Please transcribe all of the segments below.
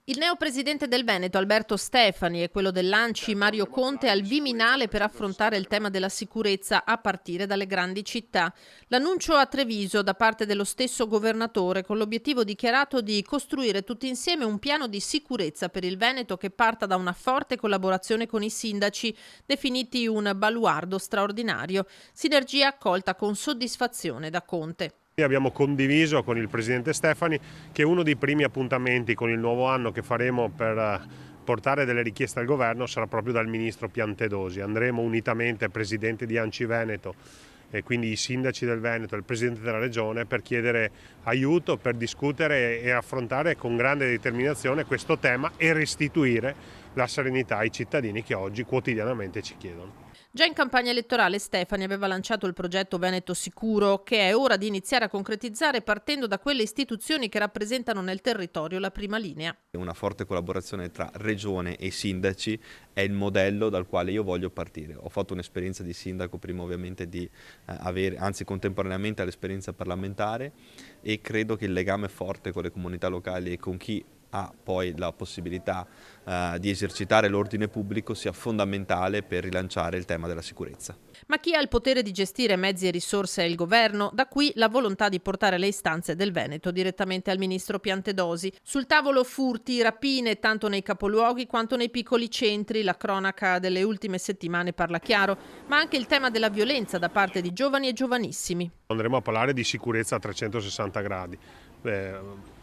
Il neopresidente del Veneto Alberto Stefani e quello dell'ANCI Mario Conte al Viminale per affrontare il tema della sicurezza a partire dalle grandi città. L'annuncio a Treviso da parte dello stesso governatore con l'obiettivo dichiarato di costruire tutti insieme un piano di sicurezza per il Veneto che parta da una forte collaborazione con i sindaci, definiti un baluardo straordinario. Sinergia accolta con soddisfazione da Conte. Abbiamo condiviso con il Presidente Stefani che uno dei primi appuntamenti con il nuovo anno che faremo per portare delle richieste al governo sarà proprio dal Ministro Piantedosi. Andremo unitamente Presidente di ANCI Veneto e quindi i sindaci del Veneto e il Presidente della Regione per chiedere aiuto, per discutere e affrontare con grande determinazione questo tema e restituire la serenità ai cittadini che oggi quotidianamente ci chiedono. Già in campagna elettorale Stefani aveva lanciato il progetto Veneto Sicuro, che è ora di iniziare a concretizzare partendo da quelle istituzioni che rappresentano nel territorio la prima linea. Una forte collaborazione tra regione e sindaci è il modello dal quale io voglio partire. Ho fatto un'esperienza di sindaco prima ovviamente di avere, anzi contemporaneamente all'esperienza parlamentare, e credo che il legame forte con le comunità locali e con chi ha poi la possibilità di esercitare l'ordine pubblico sia fondamentale per rilanciare il tema della sicurezza. Ma chi ha il potere di gestire mezzi e risorse è il governo, da qui la volontà di portare le istanze del Veneto direttamente al ministro Piantedosi. Sul tavolo furti, rapine, tanto nei capoluoghi quanto nei piccoli centri, la cronaca delle ultime settimane parla chiaro, ma anche il tema della violenza da parte di giovani e giovanissimi. Andremo a parlare di sicurezza a 360 gradi.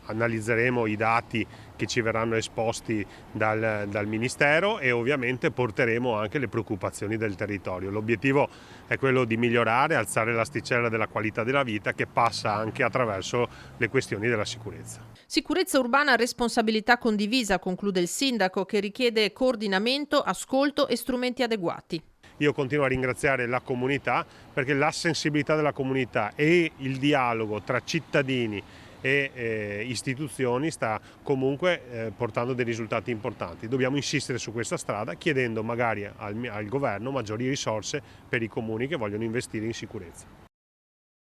Analizzeremo i dati che ci verranno esposti dal Ministero e ovviamente porteremo anche le preoccupazioni del territorio. L'obiettivo è quello di migliorare, alzare l'asticella della qualità della vita che passa anche attraverso le questioni della sicurezza. Sicurezza urbana, responsabilità condivisa, conclude il sindaco, che richiede coordinamento, ascolto e strumenti adeguati. Io continuo a ringraziare la comunità perché la sensibilità della comunità e il dialogo tra cittadini e istituzioni sta comunque portando dei risultati importanti. Dobbiamo insistere su questa strada chiedendo magari al governo maggiori risorse per i comuni che vogliono investire in sicurezza.